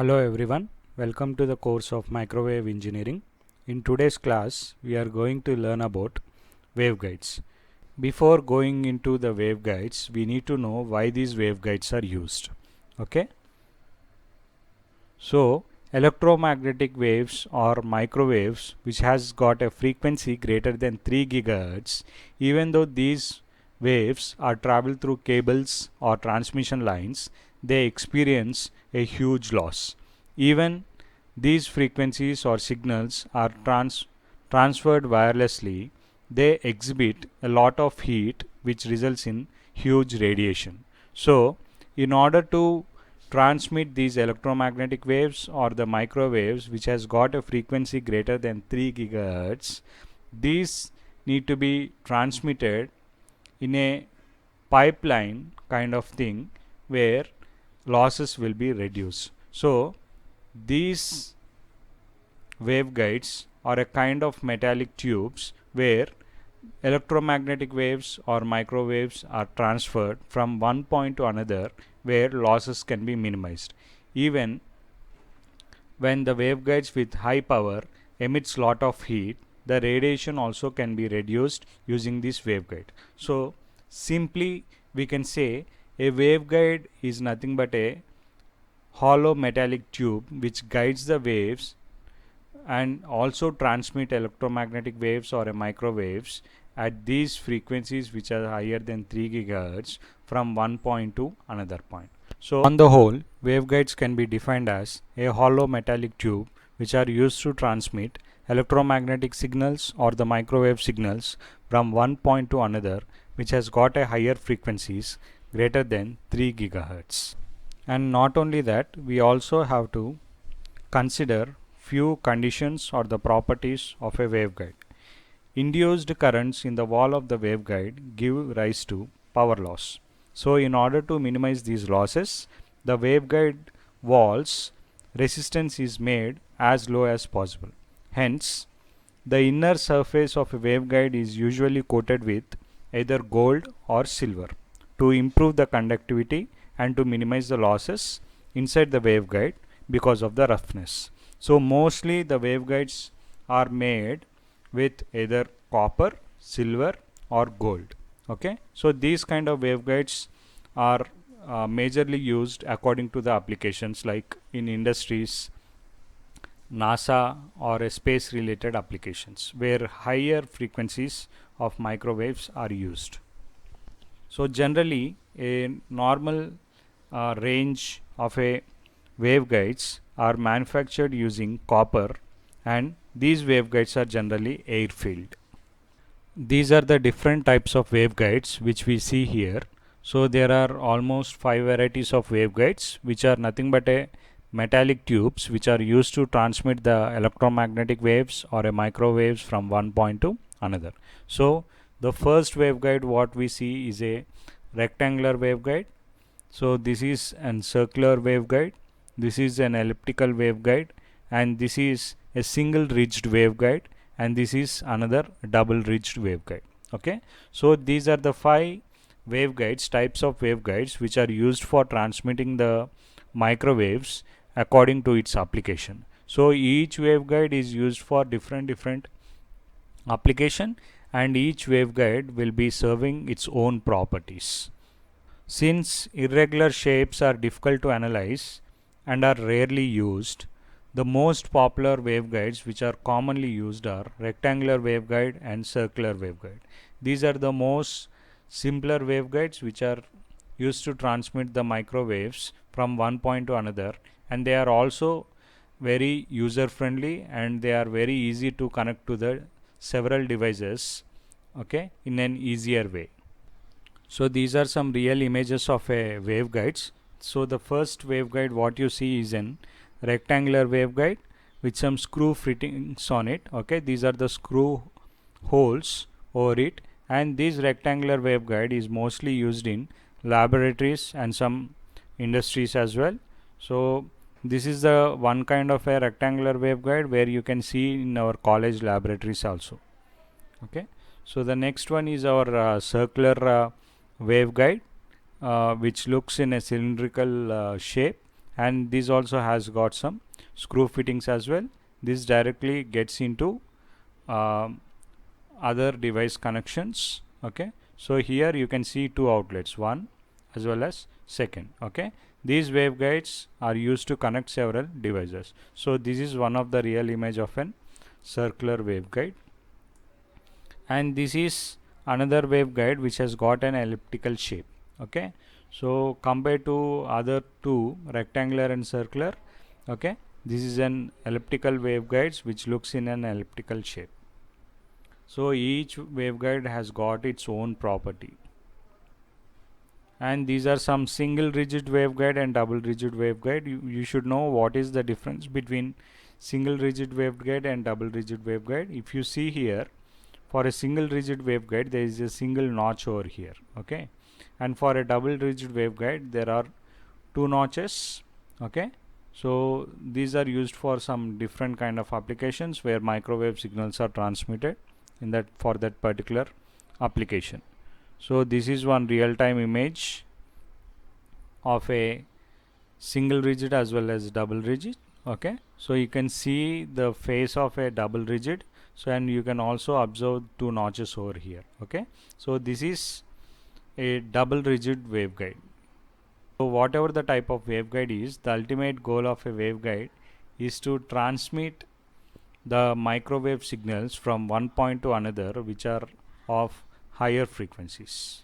Hello everyone, welcome to the course of Microwave Engineering. In today's class, we are going to learn about waveguides. Before going into the waveguides, we need to know why these waveguides are used. Okay? So, electromagnetic waves or microwaves which has got a frequency greater than 3 gigahertz, even though these waves are traveled through cables or transmission lines, they experience a huge loss. Even these frequencies or signals are transferred wirelessly, they exhibit a lot of heat which results in huge radiation. So, in order to transmit these electromagnetic waves or the microwaves which has got a frequency greater than 3 gigahertz, these need to be transmitted in a pipeline kind of thing where losses will be reduced. So these waveguides are a kind of metallic tubes where electromagnetic waves or microwaves are transferred from one point to another where losses can be minimized. Even when the waveguides with high power emits lot of heat, the radiation also can be reduced using this waveguide. So simply we can say a waveguide is nothing but a hollow metallic tube which guides the waves and also transmit electromagnetic waves or microwaves at these frequencies which are higher than 3 gigahertz from one point to another point. So on the whole, waveguides can be defined as a hollow metallic tube which are used to transmit electromagnetic signals or the microwave signals from one point to another which has got a higher frequencies greater than 3 gigahertz. And not only that, we also have to consider few conditions or the properties of a waveguide. Induced currents in the wall of the waveguide give rise to power loss. So in order to minimize these losses, the waveguide wall's resistance is made as low as possible. Hence, the inner surface of a waveguide is usually coated with either gold or silver to improve the conductivity and to minimize the losses inside the waveguide because of the roughness. So mostly the waveguides are made with either copper, silver or gold. Okay, so these kind of waveguides are majorly used according to the applications like in industries, NASA or space related applications where higher frequencies of microwaves are used. So generally a normal range of a waveguides are manufactured using copper and these waveguides are generally air filled. These are the different types of waveguides which we see here. So there are almost 5 varieties of waveguides which are nothing but a metallic tubes which are used to transmit the electromagnetic waves or a microwaves from one point to another. So the first waveguide what we see is a rectangular waveguide. So this is an circular waveguide, this is an elliptical waveguide, and this is a single ridged waveguide, and this is another double ridged waveguide. Okay, so these are the 5 waveguides, types of waveguides which are used for transmitting the microwaves according to its application. So each waveguide is used for different application and each waveguide will be serving its own properties. Since irregular shapes are difficult to analyze and are rarely used, the most popular waveguides which are commonly used are rectangular waveguide and circular waveguide. These are the most simpler waveguides which are used to transmit the microwaves from one point to another, and they are also very user friendly and they are very easy to connect to the several devices, okay, in an easier way. So these are some real images of a waveguides. So the first waveguide what you see is an rectangular waveguide with some screw fittings on it. Okay, these are the screw holes over it, and this rectangular waveguide is mostly used in laboratories and some industries as well. So this is the one kind of a rectangular waveguide where you can see in our college laboratories also. Okay, so the next one is our circular waveguide which looks in a cylindrical shape, and this also has got some screw fittings as well. This directly gets into other device connections. Okay, so here you can see two outlets, one as well as second. Okay, these waveguides are used to connect several devices. So this is one of the real image of an circular waveguide, and this is another waveguide which has got an elliptical shape. Okay, so compared to other two, rectangular and circular, okay, this is an elliptical waveguides which looks in an elliptical shape. So each waveguide has got its own property, and these are some single rigid waveguide and double rigid waveguide. You should know what is the difference between single rigid waveguide and double rigid waveguide. If you see here, for a single rigid waveguide there is a single notch over here. Okay, and for a double rigid waveguide there are two notches. Okay, so these are used for some different kind of applications where microwave signals are transmitted in that, for that particular application. So this is one real-time image of a single rigid as well as double rigid. Okay, so you can see the face of a double rigid, so and you can also observe two notches over here. Okay, so this is a double rigid waveguide. So whatever the type of waveguide is, the ultimate goal of a waveguide is to transmit the microwave signals from one point to another which are of higher frequencies.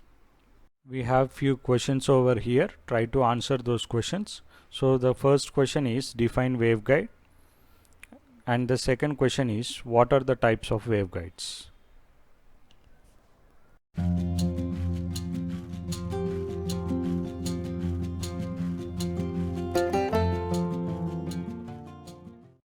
We have few questions over here. Try to answer those questions. So the first question is define waveguide, and the second question is what are the types of waveguides.